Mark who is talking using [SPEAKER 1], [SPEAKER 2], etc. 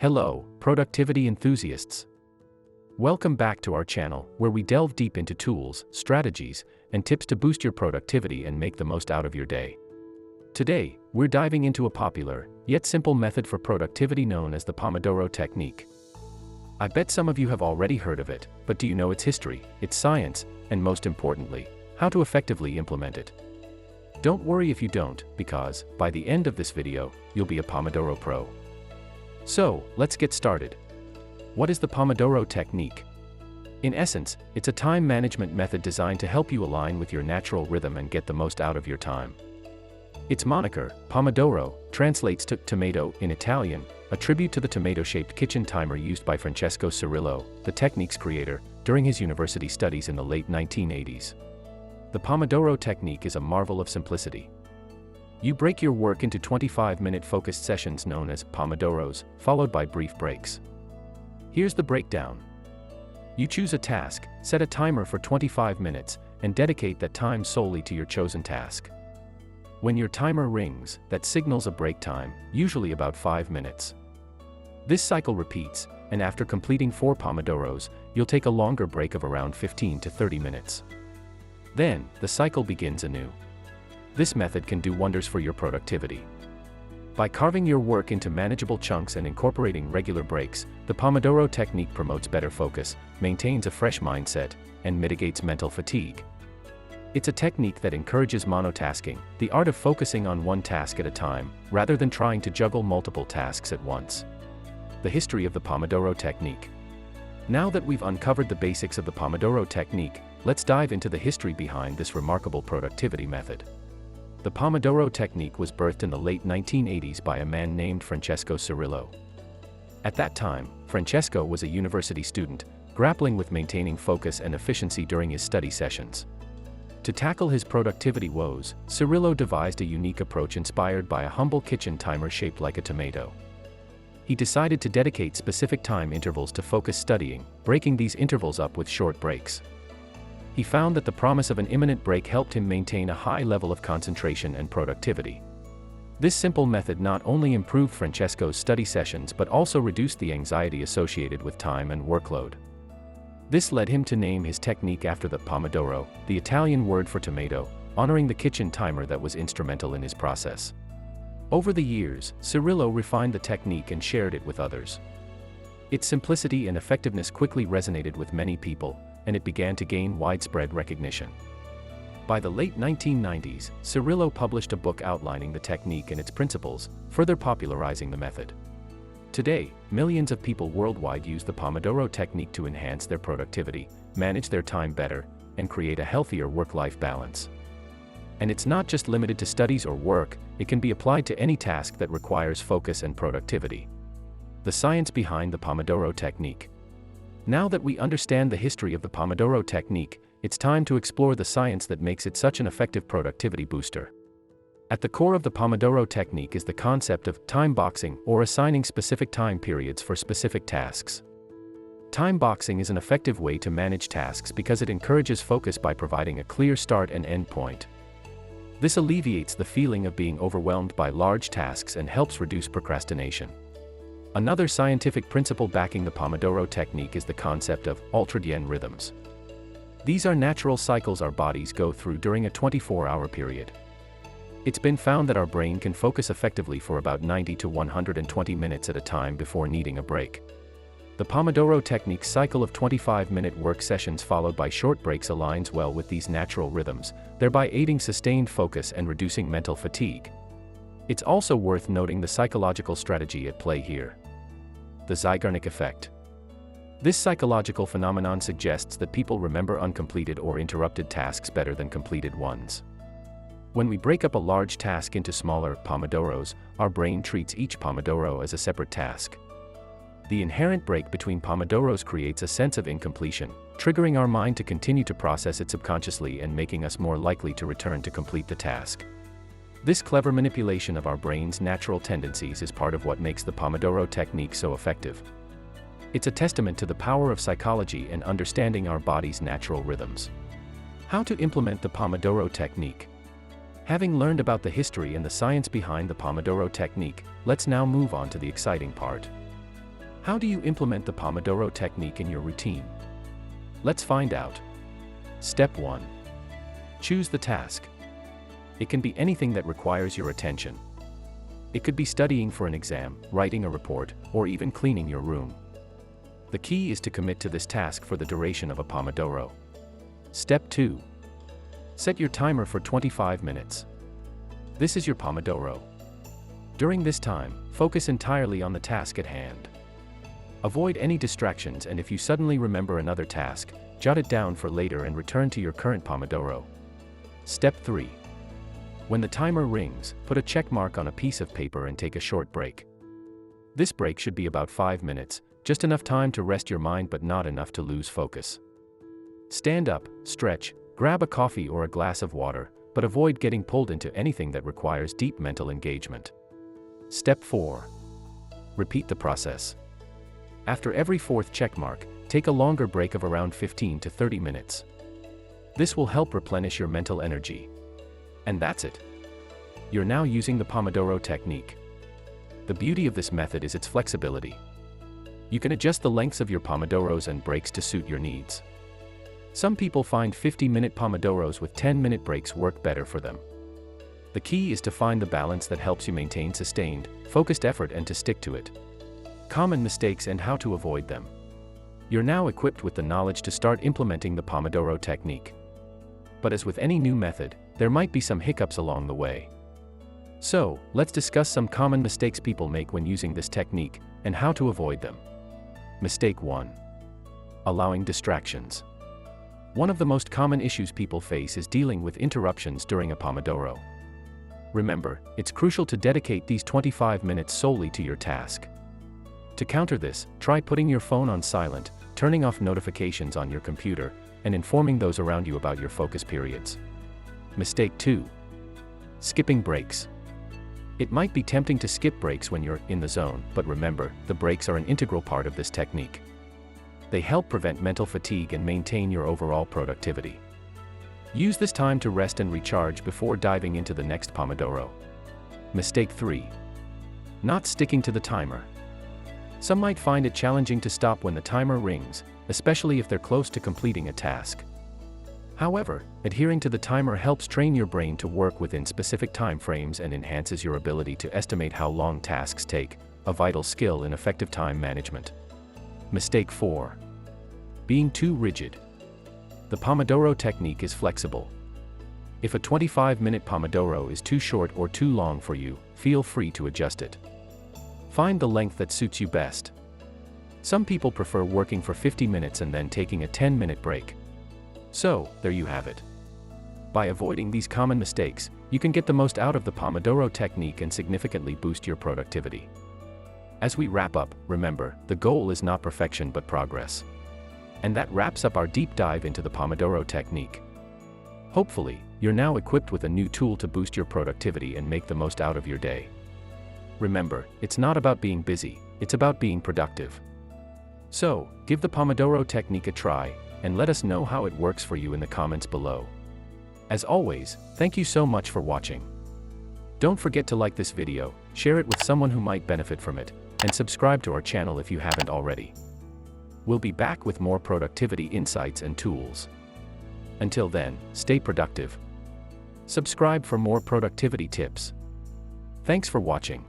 [SPEAKER 1] Hello, productivity enthusiasts. Welcome back to our channel, where we delve deep into tools, strategies, and tips to boost your productivity and make the most out of your day. Today, we're diving into a popular, yet simple method for productivity known as the Pomodoro Technique. I bet some of you have already heard of it, but do you know its history, its science, and most importantly, how to effectively implement it? Don't worry if you don't, because, by the end of this video, you'll be a Pomodoro Pro. So, let's get started. What is the Pomodoro Technique? In essence, it's a time management method designed to help you align with your natural rhythm and get the most out of your time. Its moniker, Pomodoro, translates to tomato in Italian, a tribute to the tomato-shaped kitchen timer used by Francesco Cirillo, the technique's creator, during his university studies in the late 1980s. The Pomodoro Technique is a marvel of simplicity. You break your work into 25-minute focused sessions known as Pomodoros, followed by brief breaks. Here's the breakdown. You choose a task, set a timer for 25 minutes, and dedicate that time solely to your chosen task. When your timer rings, that signals a break time, usually about 5 minutes. This cycle repeats, and after completing 4 Pomodoros, you'll take a longer break of around 15 to 30 minutes. Then, the cycle begins anew. This method can do wonders for your productivity. By carving your work into manageable chunks and incorporating regular breaks, the Pomodoro Technique promotes better focus, maintains a fresh mindset, and mitigates mental fatigue. It's a technique that encourages monotasking, the art of focusing on one task at a time, rather than trying to juggle multiple tasks at once. The history of the Pomodoro Technique. Now that we've uncovered the basics of the Pomodoro Technique, let's dive into the history behind this remarkable productivity method. The Pomodoro Technique was birthed in the late 1980s by a man named Francesco Cirillo. At that time, Francesco was a university student, grappling with maintaining focus and efficiency during his study sessions. To tackle his productivity woes, Cirillo devised a unique approach inspired by a humble kitchen timer shaped like a tomato. He decided to dedicate specific time intervals to focus studying, breaking these intervals up with short breaks. He found that the promise of an imminent break helped him maintain a high level of concentration and productivity. This simple method not only improved Francesco's study sessions but also reduced the anxiety associated with time and workload. This led him to name his technique after the Pomodoro, the Italian word for tomato, honoring the kitchen timer that was instrumental in his process. Over the years, Cirillo refined the technique and shared it with others. Its simplicity and effectiveness quickly resonated with many people, and it began to gain widespread recognition. By the late 1990s, Cirillo published a book outlining the technique and its principles, further popularizing the method. Today, millions of people worldwide use the Pomodoro Technique to enhance their productivity, manage their time better, and create a healthier work-life balance. And it's not just limited to studies or work, it can be applied to any task that requires focus and productivity. The science behind the Pomodoro Technique. Now that we understand the history of the Pomodoro Technique, it's time to explore the science that makes it such an effective productivity booster. At the core of the Pomodoro Technique is the concept of time boxing, or assigning specific time periods for specific tasks. Time boxing is an effective way to manage tasks because it encourages focus by providing a clear start and end point. This alleviates the feeling of being overwhelmed by large tasks and helps reduce procrastination. Another scientific principle backing the Pomodoro Technique is the concept of ultradian rhythms. These are natural cycles our bodies go through during a 24-hour period. It's been found that our brain can focus effectively for about 90 to 120 minutes at a time before needing a break. The Pomodoro Technique's cycle of 25-minute work sessions followed by short breaks aligns well with these natural rhythms, thereby aiding sustained focus and reducing mental fatigue. It's also worth noting the psychological strategy at play here. The Zeigarnik effect. This psychological phenomenon suggests that people remember uncompleted or interrupted tasks better than completed ones. When we break up a large task into smaller Pomodoros, our brain treats each Pomodoro as a separate task. The inherent break between Pomodoros creates a sense of incompletion, triggering our mind to continue to process it subconsciously and making us more likely to return to complete the task. This clever manipulation of our brain's natural tendencies is part of what makes the Pomodoro Technique so effective. It's a testament to the power of psychology and understanding our body's natural rhythms. How to implement the Pomodoro Technique. Having learned about the history and the science behind the Pomodoro Technique, let's now move on to the exciting part. How do you implement the Pomodoro technique in your routine? Let's find out. Step 1. Choose the task. It can be anything that requires your attention. It could be studying for an exam, writing a report, or even cleaning your room. The key is to commit to this task for the duration of a Pomodoro. Step 2. Set your timer for 25 minutes. This is your Pomodoro. During this time, focus entirely on the task at hand. Avoid any distractions, and if you suddenly remember another task, jot it down for later and return to your current Pomodoro. Step 3. When the timer rings, put a check mark on a piece of paper and take a short break. This break should be about 5 minutes, just enough time to rest your mind but not enough to lose focus. Stand up, stretch, grab a coffee or a glass of water, but avoid getting pulled into anything that requires deep mental engagement. Step 4. Repeat the process. After every fourth checkmark, take a longer break of around 15 to 30 minutes. This will help replenish your mental energy. And that's it. You're now using the Pomodoro technique. The beauty of this method is its flexibility. You can adjust the lengths of your Pomodoros and breaks to suit your needs. Some people find 50-minute Pomodoros with 10-minute breaks work better for them. The key is to find the balance that helps you maintain sustained, focused effort and to stick to it. Common mistakes and how to avoid them. You're now equipped with the knowledge to start implementing the Pomodoro technique. But as with any new method, there might be some hiccups along the way. So, let's discuss some common mistakes people make when using this technique, and how to avoid them. Mistake 1. Allowing distractions. One of the most common issues people face is dealing with interruptions during a Pomodoro. Remember, it's crucial to dedicate these 25 minutes solely to your task. To counter this, try putting your phone on silent, turning off notifications on your computer, and informing those around you about your focus periods. Mistake 2. Skipping breaks. It might be tempting to skip breaks when you're in the zone, but remember, the breaks are an integral part of this technique. They help prevent mental fatigue and maintain your overall productivity. Use this time to rest and recharge before diving into the next Pomodoro. Mistake 3. Not sticking to the timer. Some might find it challenging to stop when the timer rings, especially if they're close to completing a task. However, adhering to the timer helps train your brain to work within specific time frames and enhances your ability to estimate how long tasks take, a vital skill in effective time management. Mistake 4. Being too rigid. The Pomodoro technique is flexible. If a 25-minute Pomodoro is too short or too long for you, feel free to adjust it. Find the length that suits you best. Some people prefer working for 50 minutes and then taking a 10-minute break. So, there you have it. By avoiding these common mistakes, you can get the most out of the Pomodoro technique and significantly boost your productivity. As we wrap up, remember, the goal is not perfection but progress. And that wraps up our deep dive into the Pomodoro technique. Hopefully, you're now equipped with a new tool to boost your productivity and make the most out of your day. Remember, it's not about being busy, it's about being productive. So, give the Pomodoro technique a try, and let us know how it works for you in the comments below. As always, thank you so much for watching. Don't forget to like this video, share it with someone who might benefit from it, and subscribe to our channel if you haven't already. We'll be back with more productivity insights and tools. Until then, stay productive. Subscribe for more productivity tips. Thanks for watching.